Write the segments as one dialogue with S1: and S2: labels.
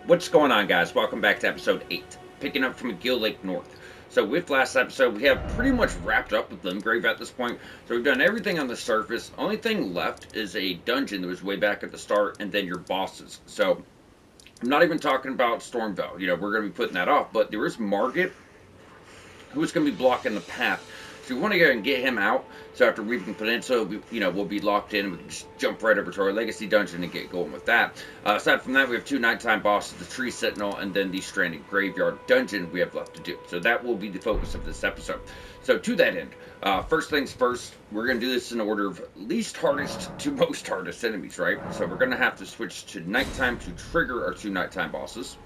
S1: What's going on, guys? Welcome back to episode 8, picking up from Gill Lake North. So with last episode, we have pretty much wrapped up with Limgrave at this point. So we've done everything on the surface. Only thing left is a dungeon that was way back at the start, and then your bosses. So I'm not even talking about Stormveil. We're going to be putting that off. But there is Margit, who's going to be blocking the path. So we want to go and get him out. So after Reaping Peninsula, we'll be locked in. We can just jump right over to our Legacy Dungeon and get going with that. Aside from that, we have 2 nighttime bosses, the Tree Sentinel, and then the Stranded Graveyard Dungeon we have left to do. So that will be the focus of this episode. So to that end, first things first, we're going to do this in order of least hardest to most hardest enemies, right? So we're going to have to switch to nighttime to trigger our 2 nighttime bosses.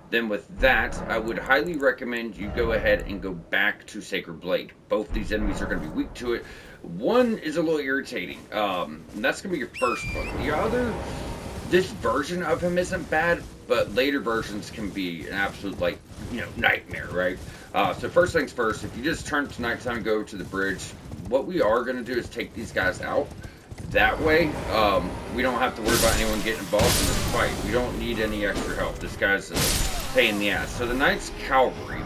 S1: Then with that, I would highly recommend you go ahead and go back to Sacred Blade. Both these enemies are going to be weak to it. One is a little irritating, and that's going to be your first one. The other, this version of him isn't bad, but later versions can be an absolute, nightmare, right? So first things first, if you just turn to nighttime and go to the bridge, what we are going to do is take these guys out. That way, we don't have to worry about anyone getting involved in this fight. We don't need any extra help. This guy's a pain in the ass. So the Knight's Cavalry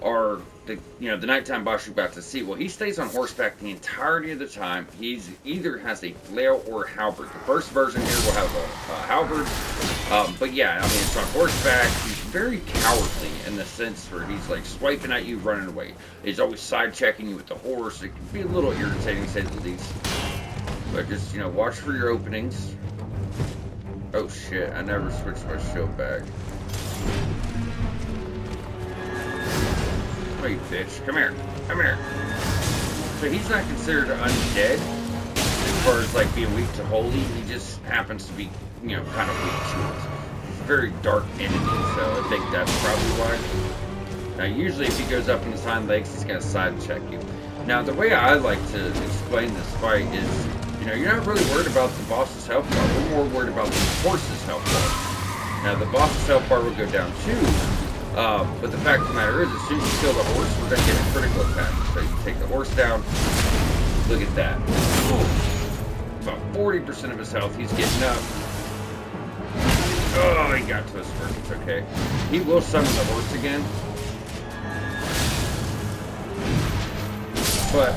S1: are the nighttime boss you're about to see. Well, he stays on horseback the entirety of the time. He's either has a flail or a halberd. The first version here will have a halberd. But yeah, it's on horseback. He's very cowardly in the sense where he's like swiping at you, running away. He's always side checking you with the horse. It can be a little irritating, to say the least. But just, watch for your openings. Oh shit, I never switched my shield back. Oh, you bitch. Come here. Come here. So he's not considered undead as far as, being weak to holy. He just happens to be, kind of weak to it. He's a very dark enemy, so I think that's probably why. Now, usually if he goes up on his hind legs, he's going to side check you. Now, the way I like to explain this fight is, you're not really worried about the boss's health bar. We're more worried about the horse's health bar. Now, the boss's health bar will go down too, but the fact of the matter is, as soon as you kill the horse, we're going to get a critical attack. So you take the horse down. Look at that. Ooh. About 40% of his health. He's getting up. Oh, he got to us first. It's okay. He will summon the horse again. But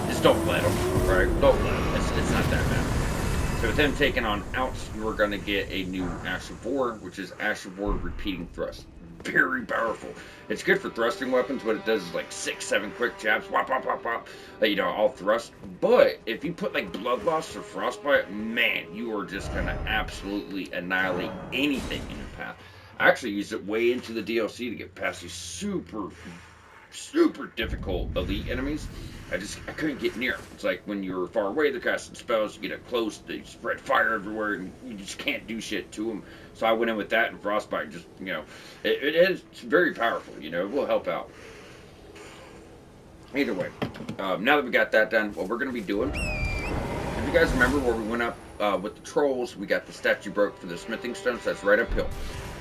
S1: just don't let him, right? Don't let him. It's not that bad. So with him taking on outs, we're going to get a new Ash of War, which is Ash of War Repeating Thrust. Very powerful. It's good for thrusting weapons. What it does is 6-7 quick jabs, whop, whop, whop, whop, all thrust. But if you put Blood Loss or Frostbite, man, you are just going to absolutely annihilate anything in your path. I actually used it way into the DLC to get past these super difficult elite enemies. I couldn't get near them. It's like when you're far away, they're casting spells. You get up close, they spread fire everywhere, and you just can't do shit to them. So I went in with that and Frostbite. Just it's very powerful. It will help out. Either way, now that we got that done, what we're going to be doing. If you guys remember where we went up with the trolls, we got the statue broke for the smithing stones. So that's right uphill.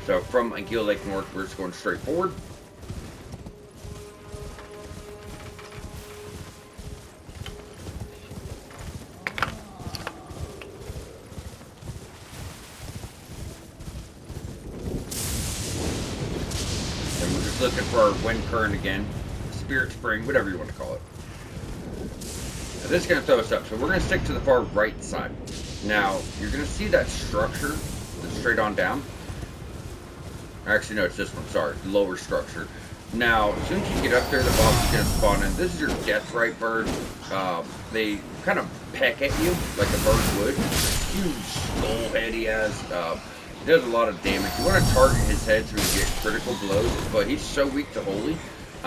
S1: So from Gill Lake North, we're just going straight forward. Looking for our wind current again, spirit spring, whatever you want to call it. Now this is going to throw us up, so we're going to stick to the far right side. Now, you're going to see that structure that's straight on down. Actually, no, it's this one, sorry, the lower structure. Now, as soon as you get up there, the boss is going to spawn in. This is your deathrite bird. They kind of peck at you like a bird would. Huge skull head he has. He does a lot of damage. You want to target his head so he get critical blows, but he's so weak to holy.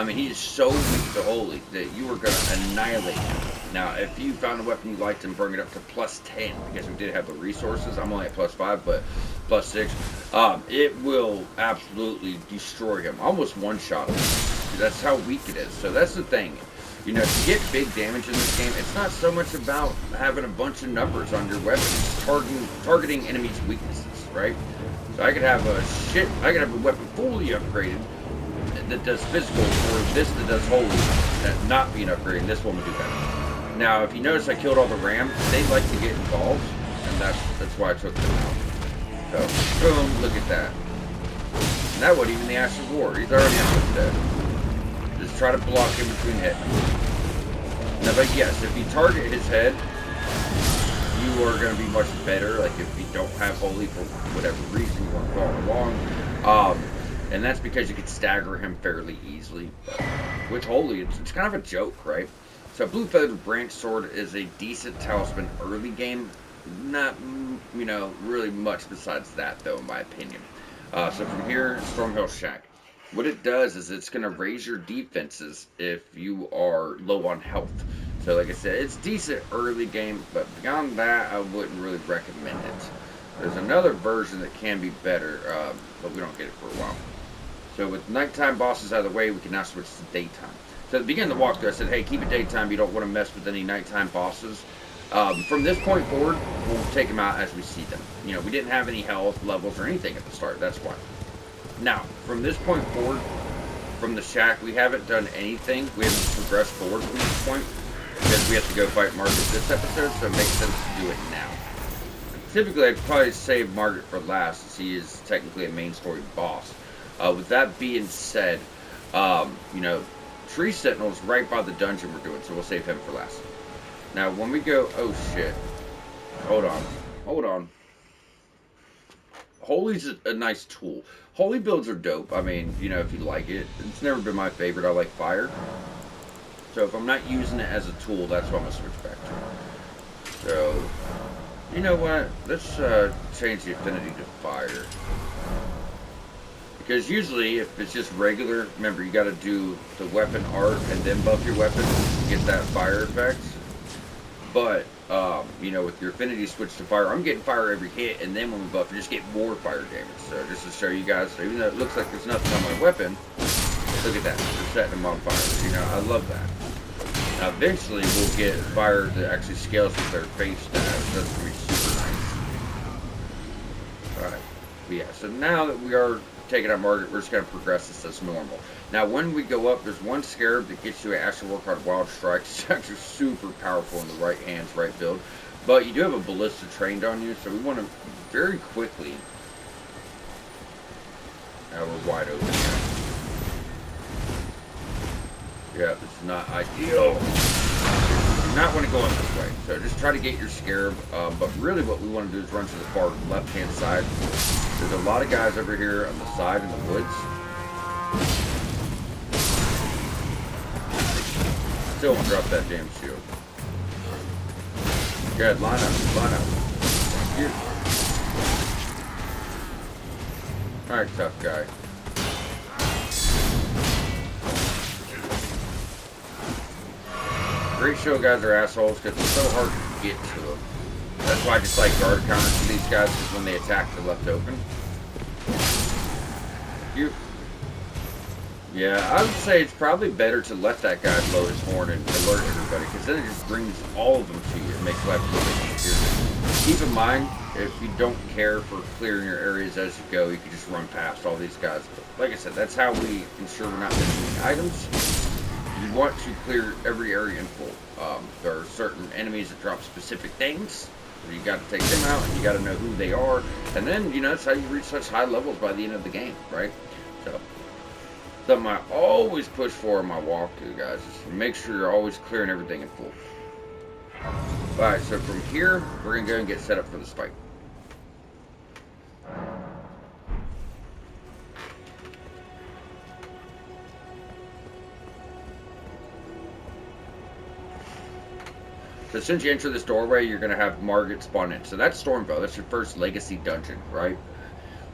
S1: He is so weak to holy that you are going to annihilate him. Now, if you found a weapon you liked and bring it up to +10, because we did have the resources, I'm only at +5, but +6, it will absolutely destroy him. Almost one-shot him. That's how weak it is. So that's the thing. To get big damage in this game, it's not so much about having a bunch of numbers on your weapons, targeting enemies' weaknesses, right? So I could have a weapon fully upgraded that does physical, or this that does holy, that not being upgraded. This one would do better. Now, if you notice, I killed all the rams. They like to get involved, and that's why I took them out. So, boom, look at that. And that wasn't even the Ash of War. He's already almost dead. Just try to block him between hitting. Now, but yes, if you target his head, you are going to be much better. Like, if you don't have Holy for whatever reason you want to follow along. And that's because you could stagger him fairly easily. But with Holy, it's kind of a joke, right? So Blue Feathered Branch Sword is a decent talisman early game. Not, you know, really much besides that, though, in my opinion. So from here, Stormveil Shack. What it does is it's going to raise your defenses if you are low on health. So like I said, it's decent early game, but beyond that, I wouldn't really recommend it. There's another version that can be better, but we don't get it for a while. So with nighttime bosses out of the way, we can now switch to daytime. So at the beginning of the walkthrough, I said, hey, keep it daytime. You don't want to mess with any nighttime bosses. From this point forward, we'll take them out as we see them. You know, we didn't have any health levels or anything at the start. That's why. Now, from this point forward, from the shack, we haven't done anything. We haven't progressed forward from this point because we have to go fight Margit this episode, so it makes sense to do it now. Typically, I'd probably save Margit for last, since he is technically a main story boss. With that being said, you know, Tree Sentinel's right by the dungeon we're doing, so we'll save him for last. Now, when we go... Oh, shit. Hold on. Holy's a nice tool. Holy builds are dope. I mean, you know, if you like it. It's never been my favorite. I like fire. So if I'm not using it as a tool, that's what I'm going to switch back to. So, you know what? Let's change the affinity to fire. Because usually, if it's just regular, remember, you got to do the weapon art and then buff your weapon to get that fire effect. But, you know, with your affinity switch to fire, I'm getting fire every hit, and then when we buff, you just get more fire damage. So just to show you guys, even though it looks like there's nothing on my weapon, look at that. We're setting them on fire. You know, I love that. Now, eventually, we'll get fire that actually scales with their face stats. That's going to be super nice. Alright. But yeah, so now that we are taking out Margit, we're just going to progress this as normal. Now, when we go up, there's one scarab that gets you an Asher War card, Wild Strike. It's actually super powerful in the right hands, right build. But you do have a ballista trained on you, so we want to very quickly... Now we're wide open here. Yeah, this is not ideal. You do not want to go in this way. So just try to get your scarab. But really what we want to do is run to the far left-hand side. There's a lot of guys over here on the side in the woods. Still won't drop that damn shield. Good, line up. Here. Alright, tough guy. Great show guys are assholes because it's so hard to get to them. That's why I just like guard counters to these guys, because when they attack, they're left open. Yeah, I would say it's probably better to let that guy blow his horn and alert everybody, because then it just brings all of them to you and makes life a little bit easier. Keep in mind, if you don't care for clearing your areas as you go, you can just run past all these guys. But like I said, that's how we ensure we're not missing items. You want to clear every area in full. There are certain enemies that drop specific things. You got to take them out, and you got to know who they are. And then, you know, that's how you reach such high levels by the end of the game, right? So, something I always push for in my walkthrough, guys, is to make sure you're always clearing everything in full. Alright, so from here, we're going to go and get set up for this fight. So since you enter this doorway, you're going to have Margit spawn in. So that's Stormveil. That's your first legacy dungeon, right?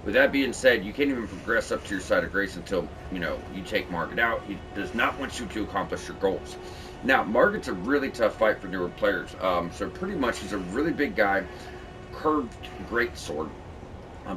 S1: With that being said, you can't even progress up to your side of grace until, you know, you take Margit out. He does not want you to accomplish your goals. Now, Margit's a really tough fight for newer players. So pretty much he's a really big guy, curved greatsword.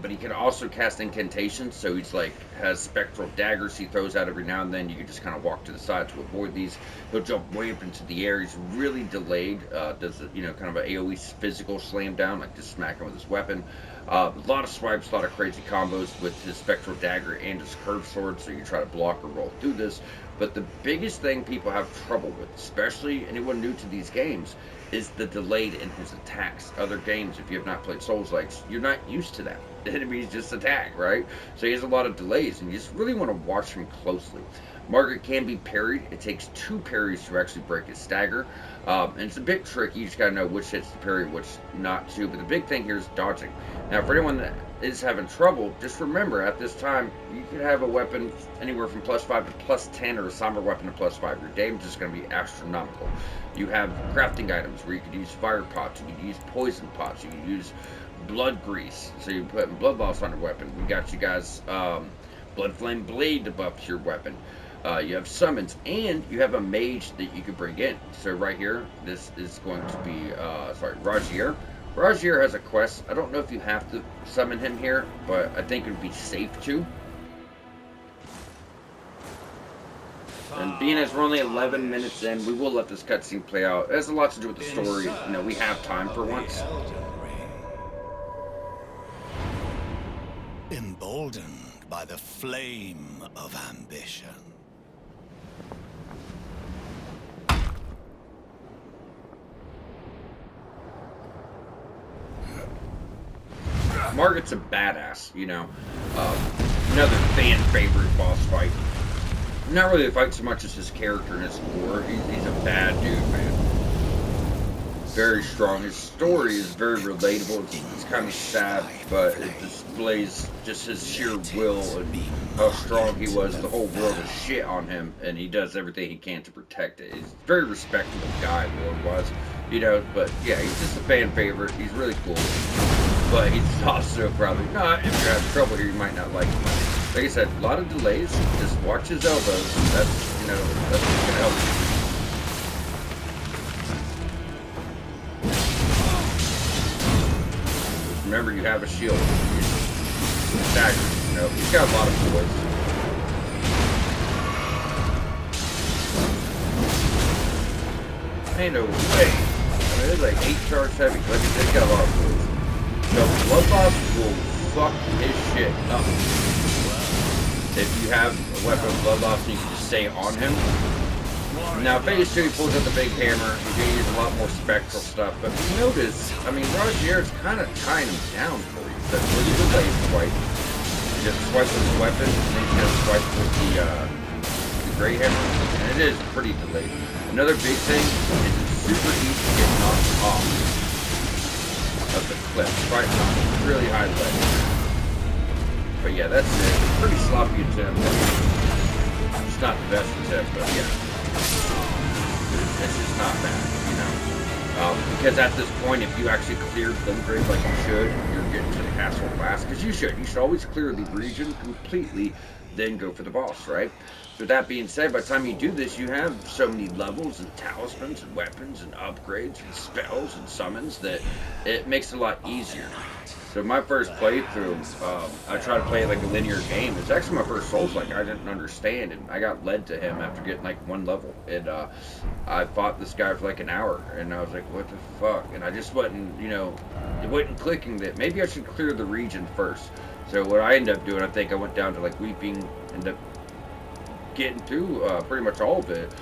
S1: But he can also cast incantations, so he's like, has spectral daggers he throws out every now and then. You can just kind of walk to the side to avoid these. He'll jump way up into the air. He's really delayed. Does, you know, kind of an AoE physical slam down, like just smack him with his weapon. A lot of swipes, a lot of crazy combos with his spectral dagger and his curved sword, so you can try to block or roll through this. But the biggest thing people have trouble with, especially anyone new to these games, is the delayed in his attacks. Other games, if you have not played Souls-likes, you're not used to that. The enemies just attack, right? So he has a lot of delays, and you just really want to watch him closely. Margit can be parried. It takes 2 parries to actually break his stagger, and it's a bit tricky. You just gotta know which hits to parry, which not to. But the big thing here is dodging. Now, for anyone that is having trouble, just remember at this time you could have a weapon anywhere from +5 to +10, or a somber weapon to +5. Your damage is going to be astronomical. You have crafting items where you could use fire pots, you could use poison pots, you could use blood grease, so you put blood loss on your weapon. We got you guys blood flame blade to buff your weapon. You have summons, and you have a mage that you could bring in. So right here, this is going to be Rajier. Rajier has a quest. I don't know if you have to summon him here, but I think it would be safe to. And being as we're only 11 minutes in, we will let this cutscene play out. It has a lot to do with the story. You know, we have time for once.
S2: Emboldened by the flame of ambition.
S1: Margit's a badass, you know. Another fan favorite boss fight. Not really a fight so much as his character and his lore. He's a bad dude, man. Very strong. His story is very relatable. It's kind of sad, but it displays just his sheer will and how strong he was. The whole world is shit on him, and he does everything he can to protect it. He's a very respectable guy, lore-wise, you know. But yeah, he's just a fan favorite. He's really cool, but he's also probably not. If you're having trouble here, you might not like him. Like I said, a lot of delays. Just watch his elbows. That's, you know, that's what's gonna help you. Remember, you have a shield. Stagger. You know, he's got a lot of bullets. Ain't no way. I mean, there's like 8 charge heavy. Like I said, he's got a lot of bullets. So, blood loss will fuck his shit up. If you have a weapon of blood loss, you can just stay on him. Now, phase 2, he pulls out the big hammer. He's going to use a lot more spectral stuff. But you notice, I mean, Rogier's kind of tying him down for you. That's really delayed swipe. You just swipe with the weapon, and then you just swipe with the gray hammer. And it is pretty delayed. Another big thing is it's super easy to get knocked off of the cliff. Right now, really high ledge. But yeah, that's it. Pretty sloppy attempt. It's not the best attempt, but yeah. It's just not bad, you know. Because at this point, if you actually cleared Limgrave like you should, you're getting to the castle last. Because you should. You should always clear the region completely, then go for the boss, right? So that being said, by the time you do this, you have so many levels and talismans and weapons and upgrades and spells and summons that it makes it a lot easier. So my first playthrough, I tried to play like a linear game. It's actually my first Souls-like. I didn't understand, and I got led to him after getting like 1 level. And I fought this guy for like an hour, and I was like, what the fuck? And I just wasn't, you know, it wasn't clicking that maybe I should clear the region first. So what I ended up doing, I think I went down to like Weeping, ended up getting through pretty much all of it.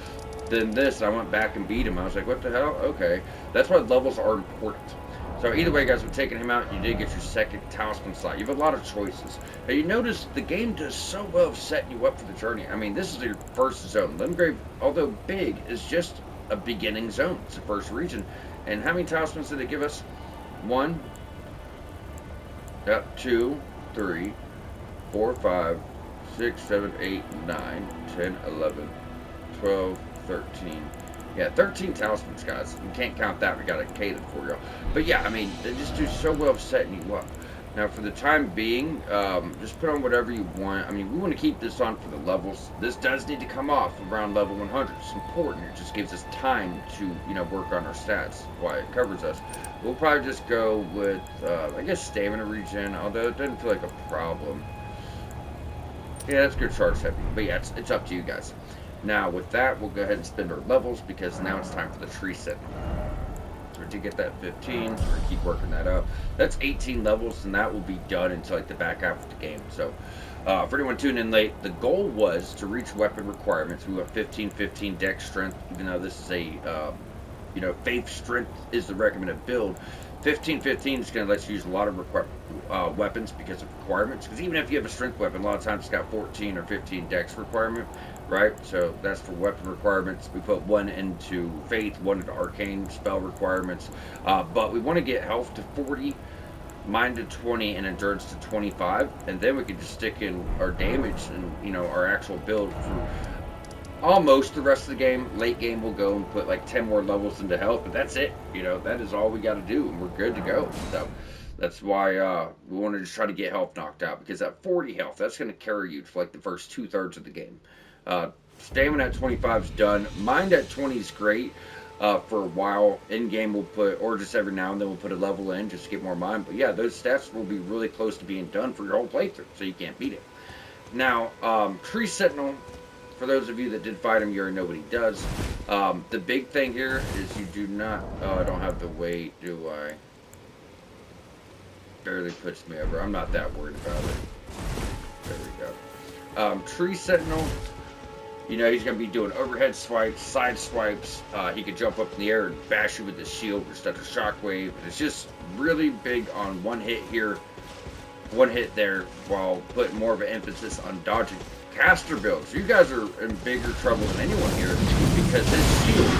S1: Then this, I went back and beat him. I was like, what the hell? Okay. That's why levels are important. So either way, guys, we're taking him out. You did get your second talisman slot. You have a lot of choices. Now, you notice the game does so well setting you up for the journey. I mean, this is your first zone. Limgrave, although big, is just a beginning zone. It's the first region. And how many talismans did it give us? 1, 2, 3, 4, 5, 6, 7, 8, 9, 10, 11, 12, 13. Yeah, 13 talismans, guys. You can't count that. We got it catered for you. But yeah, I mean, they just do so well setting you up. Now, for the time being, just put on whatever you want. I mean, we want to keep this on for the levels. This does need to come off around level 100. It's important. It just gives us time to, you know, work on our stats. Why it covers us. We'll probably just go with, I guess, stamina regen, although it doesn't feel like a problem. Yeah, that's good charge heavy. But yeah, it's up to you guys. Now, with that, we'll go ahead and spend our levels because now it's time for the tree setting. So we did get that 15, so we're going to keep working that up. That's 18 levels, and that will be done until like the back half of the game. So, for anyone tuning in late, the goal was to reach weapon requirements. We went 15, 15 dex strength, even though this is a, You know, faith strength is the recommended build. 15-15 is going to let you use a lot of weapons because of requirements. Because even if you have a strength weapon, a lot of times it's got 14 or 15 dex requirement, right? So that's for weapon requirements. We put one into faith, one into arcane spell requirements. But we want to get health to 40, mind to 20, and endurance to 25, and then we can just stick in our damage and, you know, our actual build for almost the rest of the game. Late game we'll go and put like 10 more levels into health, but that's it. You know, that is all we got to do, and we're good to go. So that's why we wanted to try to get health knocked out, because at 40 health, that's going to carry you for like the first 2/3 of the game. Stamina at 25 is done. Mind at 20 is great. For a while in game we'll put, or just every now and then we'll put a level in just to get more mind. But yeah, those stats will be really close to being done for your whole playthrough, so you can't beat it. Now, Tree Sentinel, for those of you that did fight him, you already know what he does. The big thing here is you do not, I don't have the weight, do I? Barely puts me over. I'm not that worried about it. There we go. Tree Sentinel, you know, he's going to be doing overhead swipes, side swipes. He can jump up in the air and bash you with his shield or stuff, a shockwave. It's just really big on one hit here, one hit there, while putting more of an emphasis on dodging. Caster builds. You guys are in bigger trouble than anyone here, because his shield,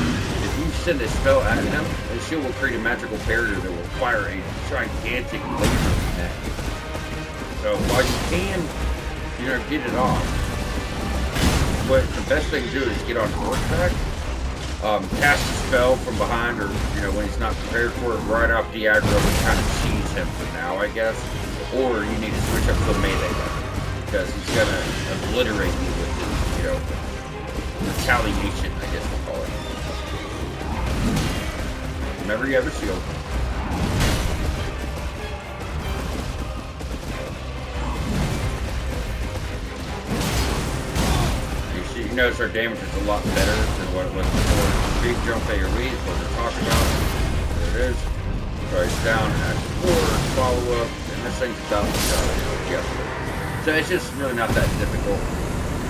S1: if you send a spell at him, his shield will create a magical barrier that will fire a gigantic laser net. So while you can, you know, get it off, what the best thing to do is get on door attack, cast a spell from behind, or, you know, when he's not prepared for it, right off the aggro and kind of cheese him for now, I guess. Or you need to switch up to a melee weapon, because he's going to obliterate you with his, you know, retaliation, I guess we'll call it. Remember, you have a shield. You notice our damage is a lot better than what it was before. Big jump AoE is what we're talking about. There it is. Starts down, adds forward, follow up, and this thing's about to go. So it's just really not that difficult.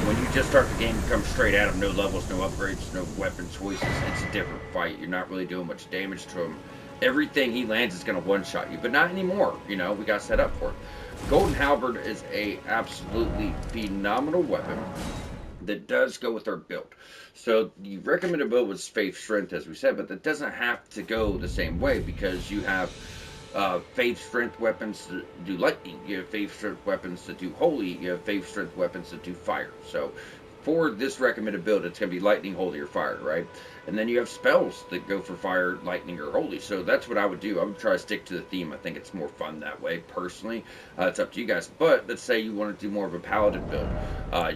S1: When you just start the game, you come straight at him, no levels, no upgrades, no weapon choices. It's a different fight. You're not really doing much damage to him. Everything he lands is going to one-shot you, but not anymore. You know, we got set up for it. Golden Halberd is a absolutely phenomenal weapon that does go with our build. So the recommended build was Faith Strength, as we said, but that doesn't have to go the same way, because you have Faith Strength weapons that do lightning, you have Faith Strength weapons that do holy, you have Faith Strength weapons that do fire. So for this recommended build, it's going to be lightning, holy, or fire, right? And then you have spells that go for fire, lightning, or holy. So that's what I would do. I would try to stick to the theme. I think it's more fun that way, personally. It's up to you guys. But let's say you want to do more of a paladin build.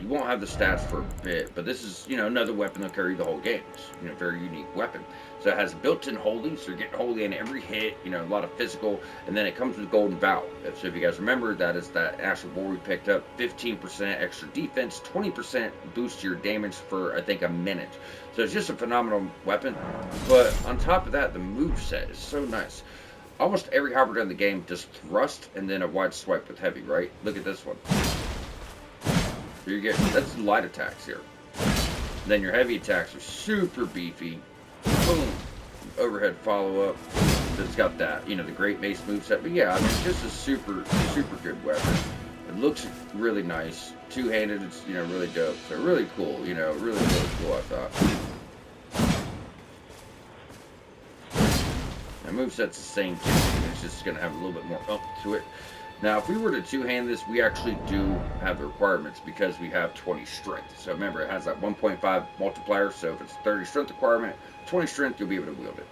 S1: You won't have the stats for a bit, but this is, you know, another weapon that'll carry the whole game. It's, you know, a very unique weapon. So it has built-in holy, so you're getting holy in every hit, you know, a lot of physical, and then it comes with Golden Vow. So if you guys remember, that is that Asher Boar we picked up, 15% extra defense, 20% boost to your damage for, I think, a minute. So it's just a phenomenal weapon, but on top of that, the moveset is so nice. Almost every halberd in the game does thrust and then a wide swipe with heavy, right? Look at this one. You get, that's light attacks here. Then your heavy attacks are super beefy. Boom. Overhead follow-up. It's got that, you know, the Great Mace moveset. But yeah, I mean, just a super, super good weapon. It looks really nice. Two-handed, it's, you know, really dope. So really cool, you know, really, really cool, I thought. The moveset's the same too. It's just going to have a little bit more up to it. Now, if we were to two-hand this, we actually do have the requirements, because we have 20 strength. So remember, it has that 1.5 multiplier. So if it's 30 strength requirement, 20 strength, you'll be able to wield it.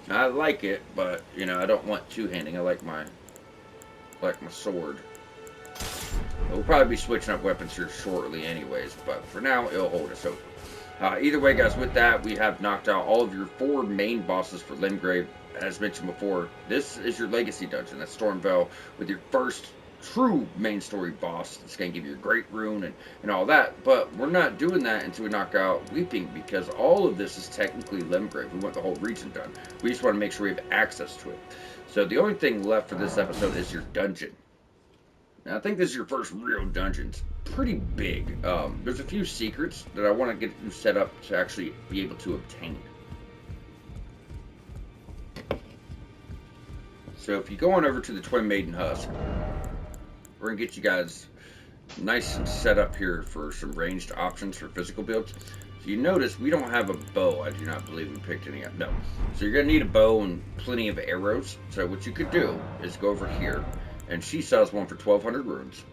S1: I like it, but, you know, I don't want two-handing. I like my sword. We'll probably be switching up weapons here shortly anyways, but for now, it'll hold us over. Either way, guys, with that, we have knocked out all of your 4 main bosses for Limgrave. As mentioned before, this is your legacy dungeon. That's Stormveil, with your first true main story boss. It's going to give you a great rune and all that. But we're not doing that until we knock out Weeping, because all of this is technically Limgrave. We want the whole region done. We just want to make sure we have access to it. So the only thing left for this episode is your dungeon. Now, I think this is your first real dungeon. It's pretty big. There's a few secrets that I want to get you set up to actually be able to obtain. So if you go on over to the Twin Maiden Husk, we're going to get you guys nice and set up here for some ranged options for physical builds. So you notice we don't have a bow. I do not believe we picked any up. No. So you're going to need a bow and plenty of arrows. So what you could do is go over here, and she sells one for 1,200 runes.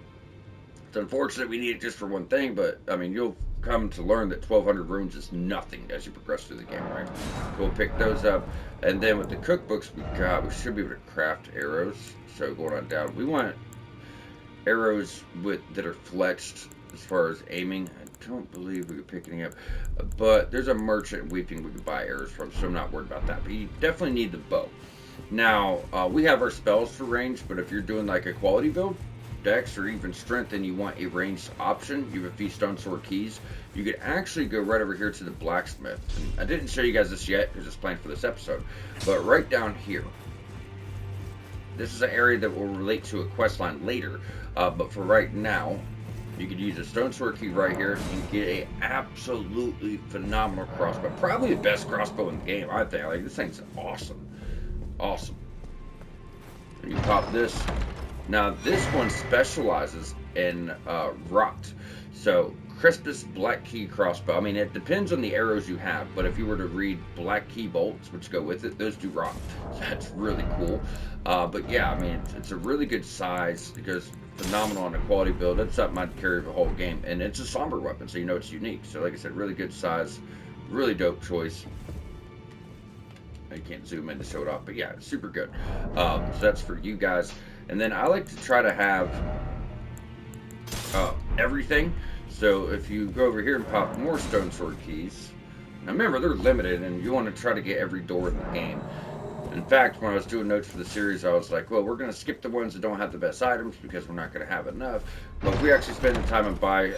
S1: It's unfortunate we need it just for one thing, but I mean, you'll come to learn that 1,200 runes is nothing as you progress through the game, right? So we'll pick those up, and then with the cookbooks we should be able to craft arrows. So going on down, we want arrows that are fletched as far as aiming. I don't believe we could pick any up, but there's a merchant weeping we could buy arrows from, so I'm not worried about that. But you definitely need the bow. Now, we have our spells for range, but if you're doing like a quality build, dex or even strength, and you want a ranged option, you have a few stone sword keys, you could actually go right over here to the blacksmith. And I didn't show you guys this yet because it's planned for this episode, but right down here, this is an area that will relate to a quest line later, but for right now, you could use a stone sword key right here and get a absolutely phenomenal crossbow. Probably the best crossbow in the game, I think. Like, this thing's awesome. Awesome. And you pop this. Now, this one specializes in rot. So, crispest black key crossbow. I mean, it depends on the arrows you have, but if you were to read black key bolts, which go with it, those do rot. So that's really cool. But yeah, I mean, it's a really good size. It goes phenomenal on a quality build. It's something I'd carry the whole game. And it's a somber weapon, so you know it's unique. So like I said, really good size. Really dope choice. I can't zoom in to show it off, but yeah, it's super good. So that's for you guys. And then I like to try to have everything. So if you go over here and pop more stone sword keys, now remember they're limited, and you want to try to get every door in the game. In fact, when I was doing notes for the series, I was like, well, we're going to skip the ones that don't have the best items because we're not going to have enough. But if we actually spend the time and buy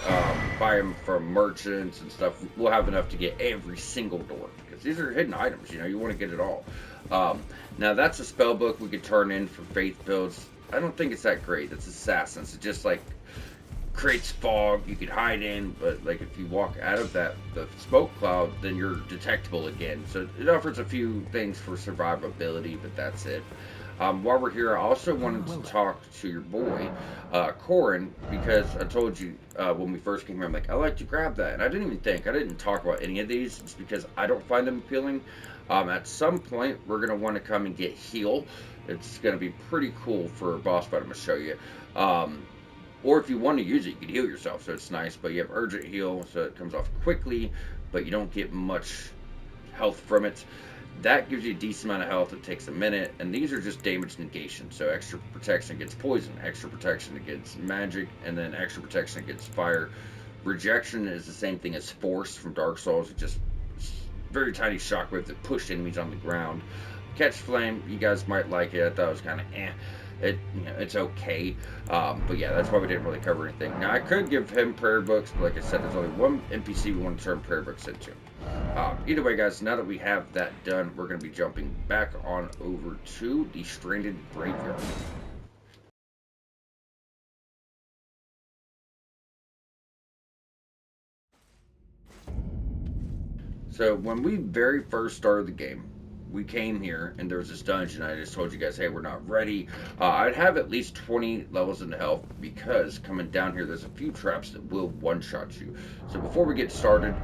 S1: them from merchants and stuff, we'll have enough to get every single door. Because these are hidden items, you know, you want to get it all. Now, that's a spell book we could turn in for faith builds. I don't think it's that great. It's assassins. It just, like, creates fog you could hide in, but like if you walk out of the smoke cloud, then you're detectable again. So it offers a few things for survivability, but that's it. While we're here, I also wanted to talk to your boy Corin, because I told you when we first came here, I'm like, I like to grab that, and I didn't talk about any of these just because I don't find them appealing. At some point we're going to want to come and get heal. It's going to be pretty cool for a boss fight. I'm going to show you. Or if you want to use it, you can heal yourself, so it's nice. But you have urgent heal, so it comes off quickly, but you don't get much health from it. That gives you a decent amount of health. It takes a minute, and these are just damage negation. So extra protection against poison, extra protection against magic, and then extra protection against fire. Rejection is the same thing as force from Dark Souls. It just very tiny shockwave that pushed enemies on the ground. Catch flame, you guys might like it. I thought it was kind of eh. It's okay, but yeah, that's why we didn't really cover anything. Now I could give him prayer books, but like I said, there's only one NPC we want to turn prayer books into. Either way, guys, now that we have that done, we're going to be jumping back on over to the Stranded Graveyard. So when we very first started the game, we came here and there was this dungeon. I just told you guys, hey, we're not ready. I'd have at least 20 levels into health, because coming down here, there's a few traps that will one-shot you. So before we get started,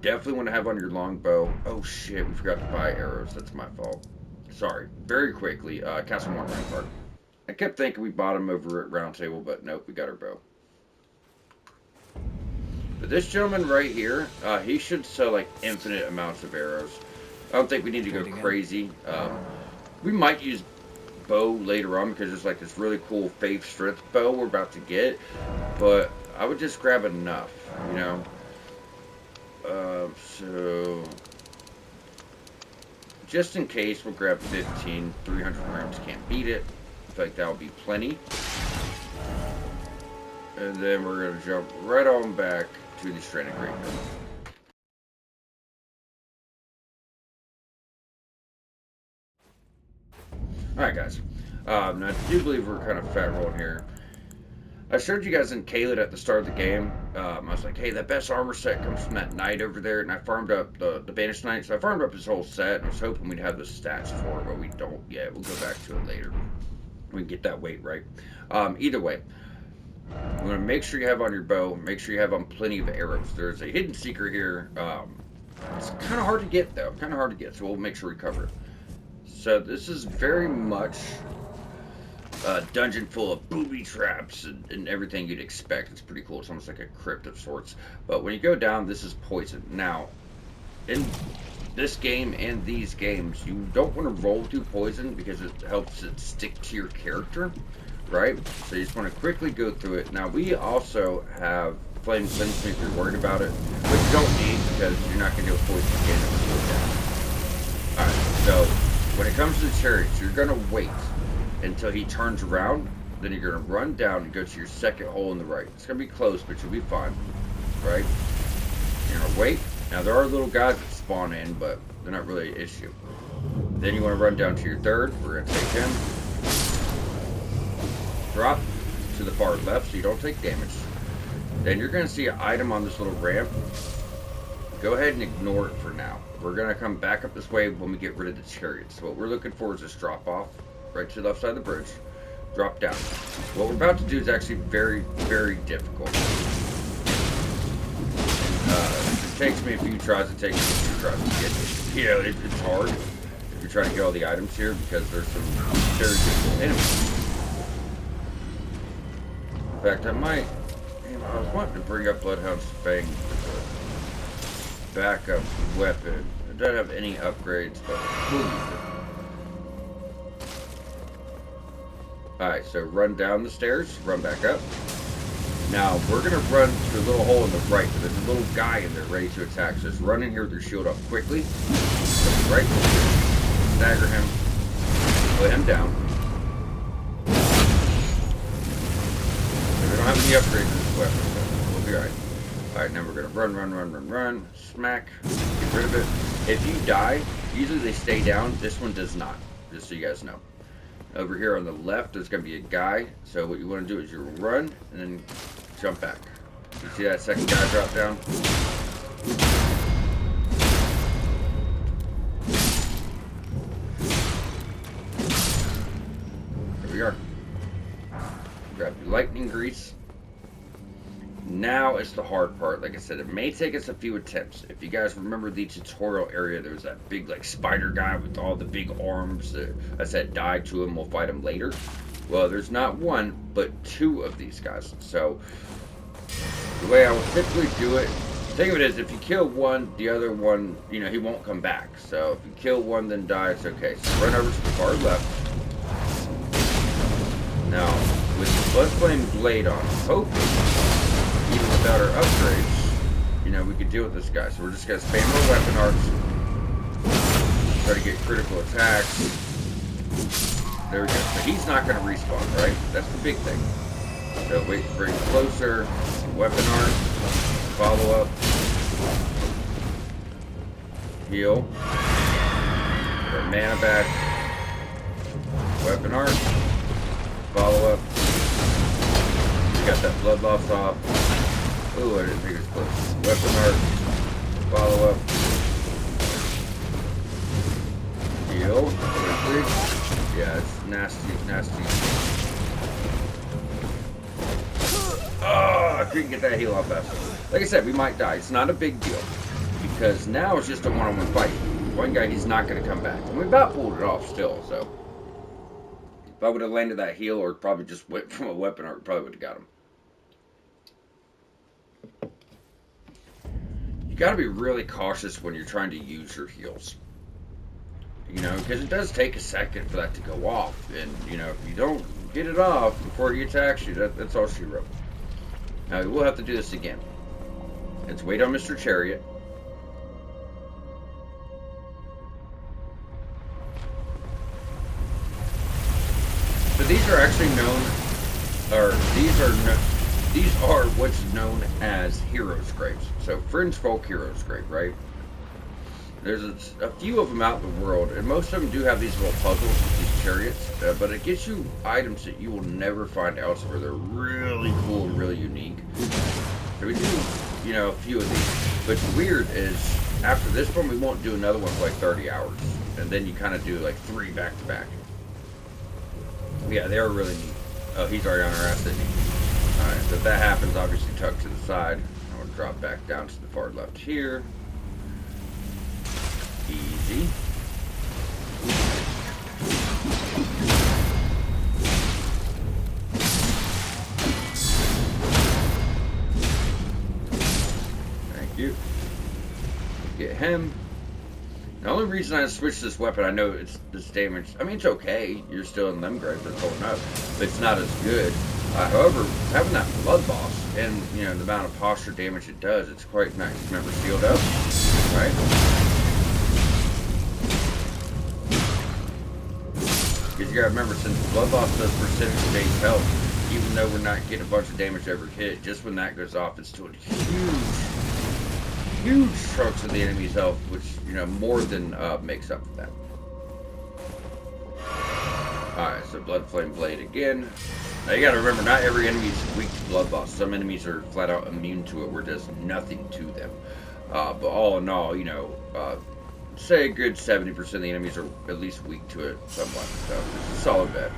S1: definitely want to have on your longbow. Oh shit, we forgot to buy arrows. That's my fault. Sorry. Very quickly, Castle One Rampart. I kept thinking we bought them over at Round Table, but nope, we got our bow. But this gentleman right here, he should sell like infinite amounts of arrows. I don't think we need to go crazy. We might use bow later on because there's like this really cool faith strength bow we're about to get. But I would just grab enough, you know. So just in case, we'll grab 15. 300 grams can't beat it. I feel like that will be plenty. And then we're going to jump right on back to the Stranded Graveyard. Alright, guys. Now, I do believe we're kind of fat rolling here. I showed you guys in Caelid at the start of the game. I was like, hey, that best armor set comes from that knight over there, and I farmed up the banished knight. So I farmed up his whole set, and I was hoping we'd have the stats for it, but we don't yet. We'll go back to it later. We can get that weight right. Either way, you want to make sure you have on your bow. Make sure you have on plenty of arrows. There's a hidden secret here. It's kind of hard to get though. Kind of hard to get, so we'll make sure we cover it. So this is very much a dungeon full of booby traps and everything you'd expect. It's pretty cool. It's almost like a crypt of sorts. But when you go down, this is poison. Now, in this game and these games, you don't want to roll through poison because it helps it stick to your character, right? So you just want to quickly go through it. Now, we also have Flame Cleanse Me if you're worried about it, but you don't need because you're not going to deal with poison again if you go down. Alright, so when it comes to the chariots, you're going to wait until he turns around. Then you're going to run down and go to your second hole in the right. It's going to be close, but you'll be fine, right? You're going to wait. Now, there are little guys that spawn in, but they're not really an issue. Then you want to run down to your third. We're going to take him. Drop to the far left so you don't take damage. Then you're going to see an item on this little ramp. Go ahead and ignore it for now. We're going to come back up this way when we get rid of the chariots. So what we're looking for is this drop off right to the left side of the bridge. Drop down. What we're about to do is actually very, very difficult. It takes me a few tries. It takes me a few tries to get it. You know, it's hard if you're trying to get all the items here because there's some very difficult enemies. In fact, I was wanting to bring up Bloodhound's Fang as a backup weapon. It doesn't have any upgrades, but we'll use it. Alright, so run down the stairs, run back up. Now, we're going to run to a little hole in the right, but there's a little guy in there ready to attack. So just run in here with your shield up quickly. Right, stagger him, put him down. We don't have any upgrades in this weapon, so we'll be alright. Alright, now we're going to run, smack, get rid of it. If you die, usually they stay down. This one does not, just so you guys know. Over here on the left, there's going to be a guy. So what you want to do is you run and then jump back. You see that second guy drop down? There we are. Grab your lightning grease. Now it's the hard part. Like I said, it may take us a few attempts. If you guys remember the tutorial area, there was that big like spider guy with all the big arms. I said die to him, we'll fight him later. Well, there's not one, but two of these guys. So the way I would typically do it, think of it as if you kill one, the other one, you know, he won't come back. So if you kill one, then die, it's okay. So run over to the far left. Now, with the Bloodflame Blade on, hopefully, even without our upgrades, you know, we could deal with this guy. So we're just going to spam our weapon arts. Try to get critical attacks. There we go. So he's not going to respawn, right? That's the big thing. So wait, bring closer. Weapon art. Follow up. Heal. Get our mana back. Weapon art. Follow up. Got that blood loss off. Ooh, I didn't think it was close. Weapon art. Follow up. Heal. Quickly. Yeah, it's nasty, nasty. Oh, I couldn't get that heal off fast. Like I said, we might die. It's not a big deal. Because now it's just a one-on-one fight. One guy, he's not going to come back. And we about pulled it off still, so. If I would have landed that heal or probably just went from a weapon art, probably would have got him. You got to be really cautious when you're trying to use your heals. You know, because it does take a second for that to go off. And, you know, if you don't get it off before he attacks you, that's all she wrote. Now, we will have to do this again. Let's wait on Mr. Chariot. So these are actually known, or these are what's known as heroes' graves. So Fringefolk heroes' grave, right? There's a few of them out in the world, and most of them do have these little puzzles with these chariots, but it gets you items that you will never find elsewhere. They're really cool and really unique. So we do, you know, a few of these. But what's weird is after this one, we won't do another one for like 30 hours. And then you kind of do like 3 back to back. Yeah, they are really neat. Oh, he's already on our ass, isn't he? Alright, so if that happens, obviously tuck to the side. I'm going to drop back down to the far left here. Easy. Thank you. Get him. The only reason I switched this weapon, I know it's this damage. I mean, it's okay. You're still in Limgrave, they're pulling up, but it's not as good. However, having that blood boss and you know the amount of posture damage it does, it's quite nice. Remember, shield up, right? Because you gotta remember, since blood boss does percentage base health, even though we're not getting a bunch of damage every hit, just when that goes off, it's doing huge chunks of the enemy's health, which, you know, more than makes up for that. Alright, so Blood Flame Blade again. Now you gotta remember, not every enemy is weak to Blood Boss. Some enemies are flat out immune to it, where it does nothing to them. But all in all, you know, say a good 70% of the enemies are at least weak to it somewhat. So it's a solid bet.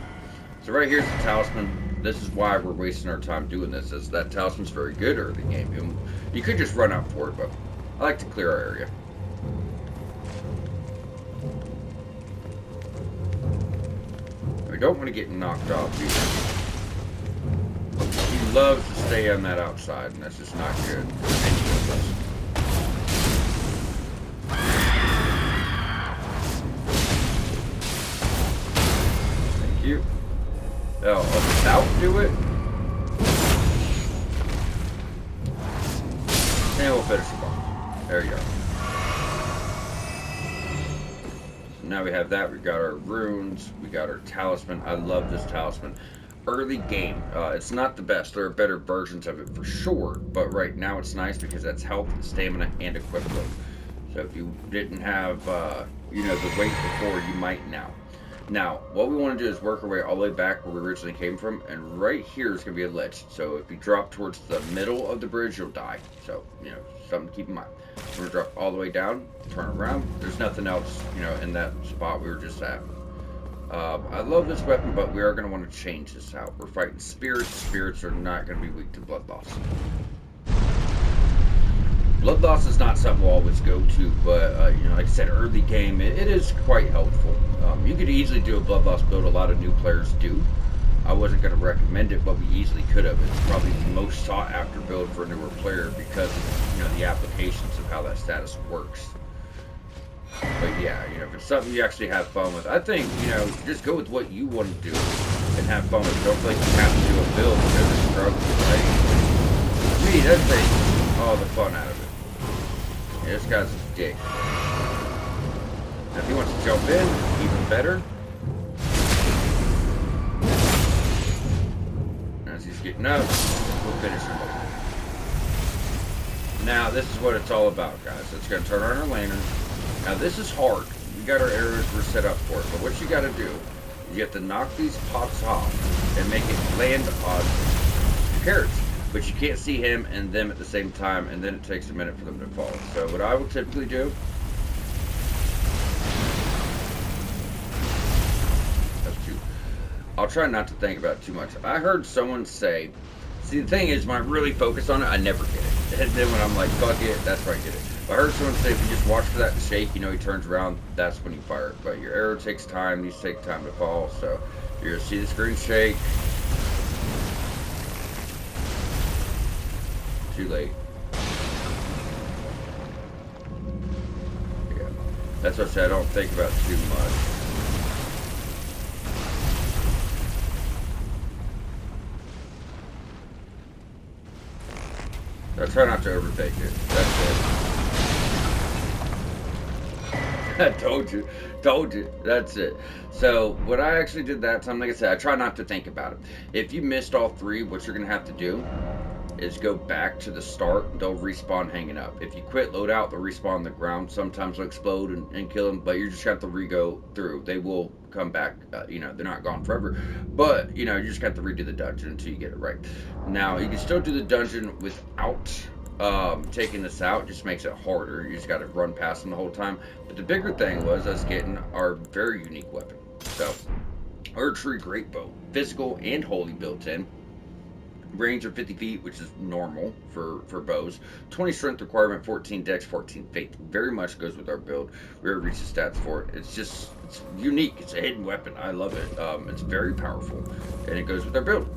S1: So right here's the talisman. This is why we're wasting our time doing this, is that talisman's very good early game. You could just run out for it, but I like to clear our area. We don't want to get knocked off either. He loves to stay on that outside, and that's just not good for any of us. Thank you. Oh, without do it? And we'll finish him off. There you go. So now we have that. We got our runes. We got our talisman. I love this talisman. Early game, it's not the best. There are better versions of it for sure, but right now it's nice because that's health, stamina, and equipment. So if you didn't have, you know, the weight before, you might now. Now, what we want to do is work our way all the way back where we originally came from, and right here is going to be a ledge. So if you drop towards the middle of the bridge, you'll die. So, you know, something to keep in mind. We're going to drop all the way down, turn around. There's nothing else, you know, in that spot we were just at. I love this weapon, but we are going to want to change this out. We're fighting spirits. Spirits are not going to be weak to blood loss. Blood loss is not something we'll always go to, but you know, like I said, early game, it is quite helpful. You could easily do a blood loss build. A lot of new players do. I wasn't going to recommend it, but we easily could have. It's probably the most sought after build for a newer player because of, you know, the applications of how that status works. But yeah, you know, if it's something you actually have fun with, I think, you know, just go with what you want to do and have fun with it. Don't feel like you have to do a build because it's struggling, right? To me, that takes all the fun out of it. Yeah, this guy's a dick. Now, if he wants to jump in, even better. As he's getting up, we'll finish him off. Now, this is what it's all about, guys. So it's going to turn on our lantern. Now, this is hard. We got our arrows, we're set up for it. But what you got to do is you have to knock these pots off and make it land on carrots. But you can't see him and them at the same time, and then it takes a minute for them to fall. So what I will typically do, that's 2. I'll try not to think about it too much. I heard someone say, see, the thing is, when I really focus on it, I never get it. And then when I'm like, fuck it, that's when I get it. I heard someone say, if you just watch for that to shake, you know, he turns around, that's when you fire it. But your arrow takes time, these take time to fall, so you're gonna see the screen shake. Too late. Yeah, that's what I said. I don't think about it too much. So I try not to overthink it. That's it. I told you. That's it. So what I actually did that time, like I said, I try not to think about it. If you missed all 3, what you're gonna have to do is go back to the start. They'll respawn hanging up. If you quit loadout, they'll respawn on the ground. Sometimes they'll explode and kill them, but you just have to re-go through. They will come back. They're not gone forever, but you just have to redo the dungeon until you get it right. Now you can still do the dungeon without taking this out. Just makes it harder. You just got to run past them the whole time. But the bigger thing was us getting our very unique weapon. So archery great bow, physical and holy built in. Range of 50 feet, which is normal for bows. 20 strength requirement, 14 dex, 14 faith. Very much goes with our build. We already reached the stats for it. It's unique. It's a hidden weapon. I love it. It's very powerful, and it goes with our build.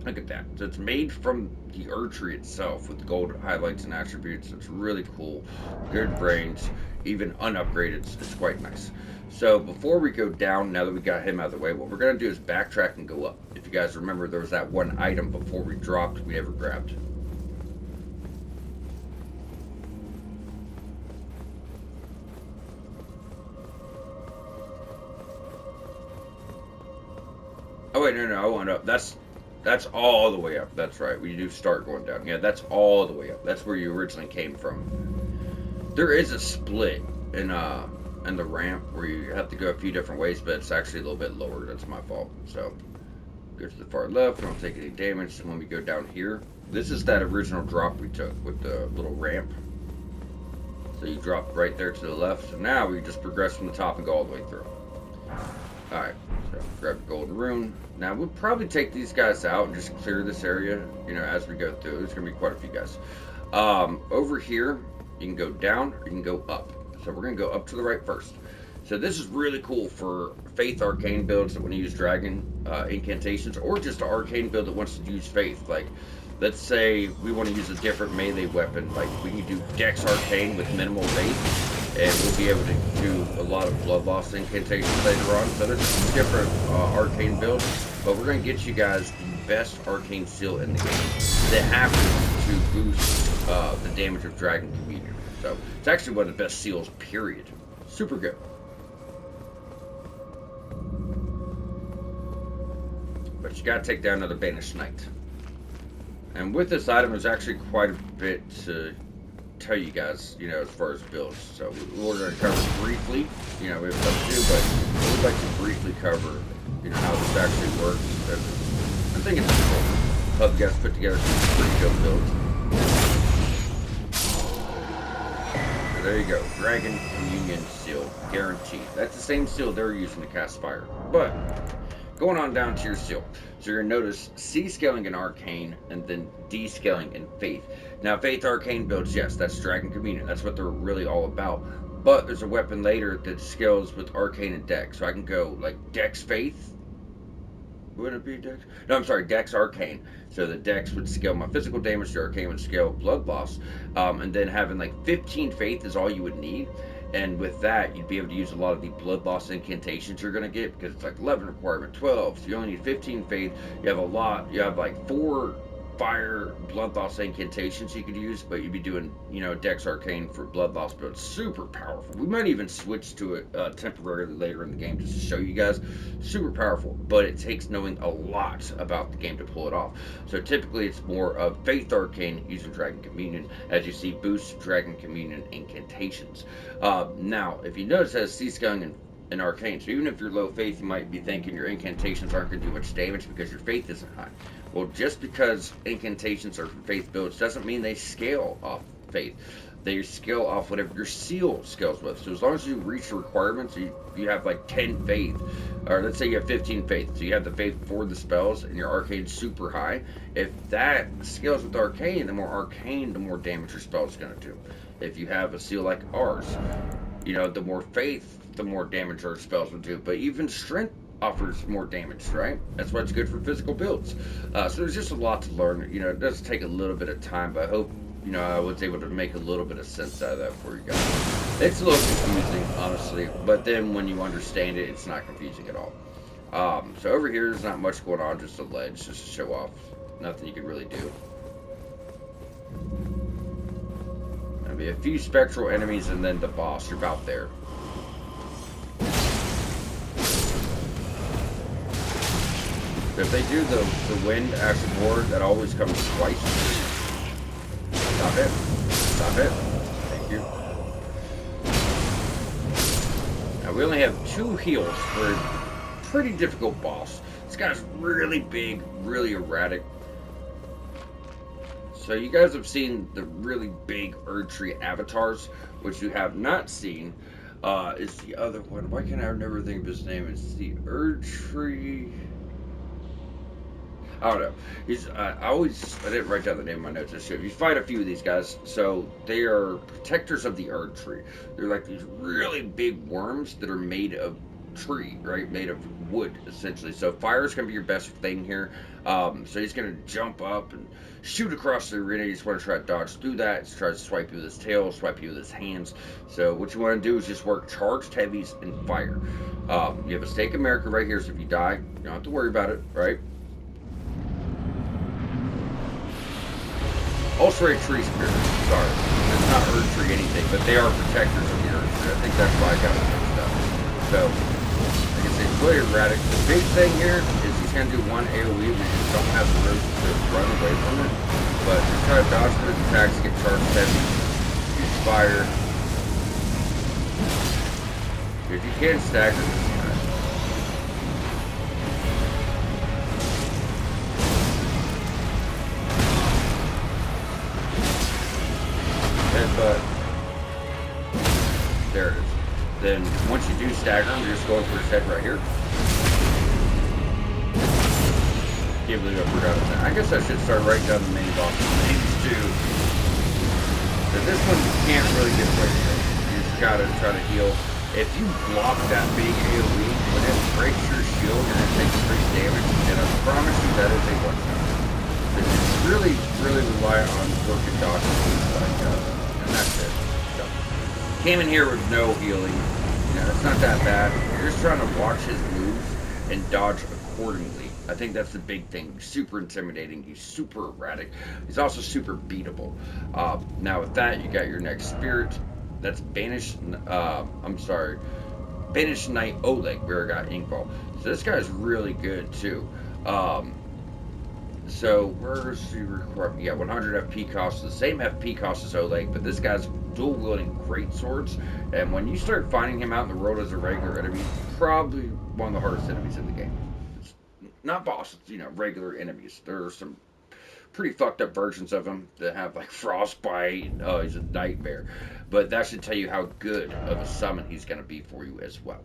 S1: Look at that. So it's made from the archery itself with gold highlights and attributes. It's really cool. Good range. Even unupgraded, it's quite nice. So before we go down, now that we got him out of the way, what we're going to do is backtrack and go up. If you guys remember, there was that one item before we dropped we never grabbed. Oh wait, no, I went up. That's all the way up. That's right. We do start going down. Yeah, that's all the way up. That's where you originally came from. There is a split in the ramp where you have to go a few different ways, but it's actually a little bit lower. That's my fault. So go to the far left. Don't take any damage. And when we go down here, this is that original drop we took with the little ramp. So you drop right there to the left. So now we just progress from the top and go all the way through. All right. So grab the golden rune. Now we'll probably take these guys out and just clear this area, as we go through. There's gonna be quite a few guys. Over here, you can go down or you can go up. So we're gonna go up to the right first. So this is really cool for Faith Arcane builds that want to use Dragon incantations, or just an Arcane build that wants to use Faith. Like, let's say we want to use a different melee weapon. Like, we can do Dex Arcane with minimal Faith, and we'll be able to do a lot of blood loss incantations later on. So there's different Arcane builds, but we're going to get you guys the best Arcane seal in the game that happens to boost the damage of Dragon Communion. So it's actually one of the best seals, period. Super good. But you gotta take down another Banished Knight. And with this item, there's actually quite a bit to tell you guys, as far as builds. So we're going to cover briefly, we have stuff to do, but we'd like to briefly cover, how this actually works. And I think it's cool. Help you guys put together some pretty good builds. So there you go. Dragon Communion Seal. Guaranteed. That's the same seal they're using to cast fire. But going on down to your seal. So you're going to notice C scaling in Arcane and then D scaling in Faith. Now, Faith Arcane builds, yes, that's Dragon Communion. That's what they're really all about. But there's a weapon later that scales with Arcane and Dex. So I can go like Dex Faith. Would it be Dex? No, I'm sorry, Dex Arcane. So the Dex would scale my physical damage, the Arcane would scale blood loss. And then having like 15 Faith is all you would need. And with that, you'd be able to use a lot of the blood loss incantations you're going to get, because it's like 11 requirement, 12. So you only need 15 faith. You have a lot. You have like 4 fire blood loss incantations you could use, but you'd be doing, Dex Arcane for blood loss, but it's super powerful. We might even switch to it temporarily later in the game just to show you guys. Super powerful, but it takes knowing a lot about the game to pull it off. So typically it's more of Faith Arcane using Dragon Communion, as you see boost Dragon Communion incantations. Now, if you notice, it has C scaling in Arcane. So even if you're low faith, you might be thinking your incantations aren't going to do much damage because your faith isn't high. Well, just because incantations are for faith builds doesn't mean they scale off faith. They scale off whatever your seal scales with. So as long as you reach the requirements, you have like 10 faith, or let's say you have 15 faith. So you have the faith for the spells, and your Arcane's super high. If that scales with Arcane, the more Arcane, the more damage your spell is going to do. If you have a seal like ours, the more faith, the more damage our spells will do. But even strength offers more damage, right? That's why it's good for physical builds. So there's just a lot to learn. It does take a little bit of time, but I hope, I was able to make a little bit of sense out of that for you guys. It's a little confusing, honestly, but then when you understand it, it's not confusing at all. So over here, there's not much going on, just a ledge, just to show off. Nothing you can really do. There'll be a few spectral enemies and then the boss. You're about there. If they do the wind acid war, that always comes twice. Stop it. Stop it. Thank you. Now we only have 2 heals for a pretty difficult boss. This guy's really big, really erratic. So you guys have seen the really big Erdtree avatars, which you have not seen. Is the other one. Why can't I never think of his name? It's the Erdtree. I don't know. I didn't write down the name of my notes. I should. You fight a few of these guys, so they are protectors of the Erdtree. They're like these really big worms that are made of tree, right? Made of wood, essentially. So fire is going to be your best thing here. So he's going to jump up and shoot across the arena. You just want to try to dodge through that. He's trying to swipe you with his tail, swipe you with his hands. So what you want to do is just work charged heavies and fire. You have a stake of America right here, so if you die, you don't have to worry about it, right? Also a tree spirit. Sorry. It's not Erdtree anything, but they are protectors of the Erdtree. I think that's why I got it mixed up. So, like I said, it's really erratic. The big thing here is he's going to do one AoE, but you don't have the room to run away from it. But just try to dodge through his attacks, get charged heavy, use fire. If you can stagger this guy. But there it is. Then once you do stagger him, you're just going for his head right here. Can't believe I forgot that. I guess I should start writing down the main boss names too. But this one you can't really get away from. You just gotta try to heal. If you block that big AoE, when it breaks your shield, you're gonna take 3 damage, and I promise you that is a one-shot. But you really rely on working dodges like and that's it. So, came in here with no healing. You know, it's not that bad. You're just trying to watch his moves and dodge accordingly. I think that's the big thing. He's super intimidating. He's super erratic. He's also super beatable. Now with that, you got your next spirit. That's Banished. Banished Knight Oleg, where I got Inkball. So this guy's really good too. So where's the requirement? Yeah, 100 FP cost, the same FP cost as Oleg, but this guy's dual wielding great swords. And when you start finding him out in the world as a regular enemy, probably one of the hardest enemies in the game. It's not bosses, you know, regular enemies. There are some pretty fucked up versions of him that have like frostbite. Oh, he's a nightmare. But that should tell you how good of a summon he's going to be for you as well.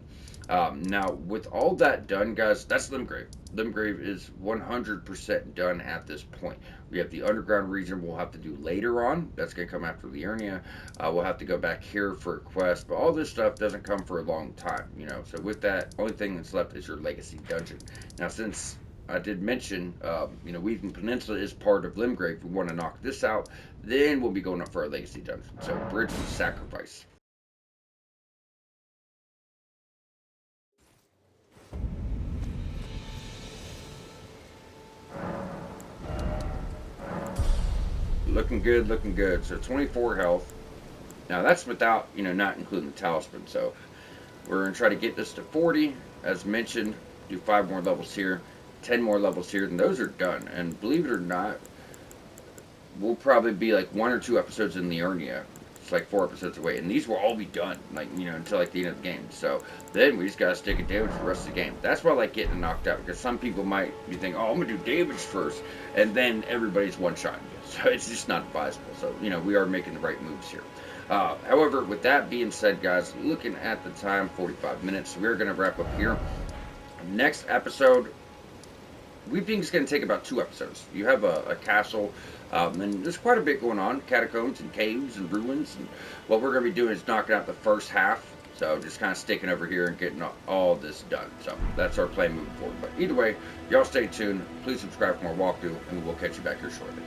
S1: Now, with all that done, guys, that's Limgrave. Limgrave is 100% done at this point. We have the underground region we'll have to do later on. That's going to come after Liurnia. We'll have to go back here for a quest, but all this stuff doesn't come for a long time, you know. So with that, only thing that's left is your legacy dungeon. Now, since I did mention, you know, Weaving Peninsula is part of Limgrave. We want to knock this out. Then we'll be going up for our legacy dungeon. So, Bridge of Sacrifice. Looking good, looking good. So 24 health. Now that's without, you know, not including the talisman. So we're going to try to get this to 40. As mentioned, do 5 more levels here, 10 more levels here, and those are done. And believe it or not, we'll probably be like 1 or 2 episodes in Liurnia. It's like 4 episodes away. And these will all be done, like, you know, until like the end of the game. So then we just got to stick a damage for the rest of the game. That's why I like getting knocked out. Because some people might be thinking, oh, I'm going to do damage first. And then everybody's one-shotting you. So it's just not advisable. So, you know, we are making the right moves here. However, with that being said, guys, looking at the time, 45 minutes, we're going to wrap up here. Next episode, we think it's going to take about 2 episodes. You have a castle, and there's quite a bit going on. Catacombs and caves and ruins. And what we're going to be doing is knocking out the first half. So just kind of sticking over here and getting all this done. So that's our plan moving forward. But either way, y'all stay tuned. Please subscribe for more walkthrough, and we'll catch you back here shortly.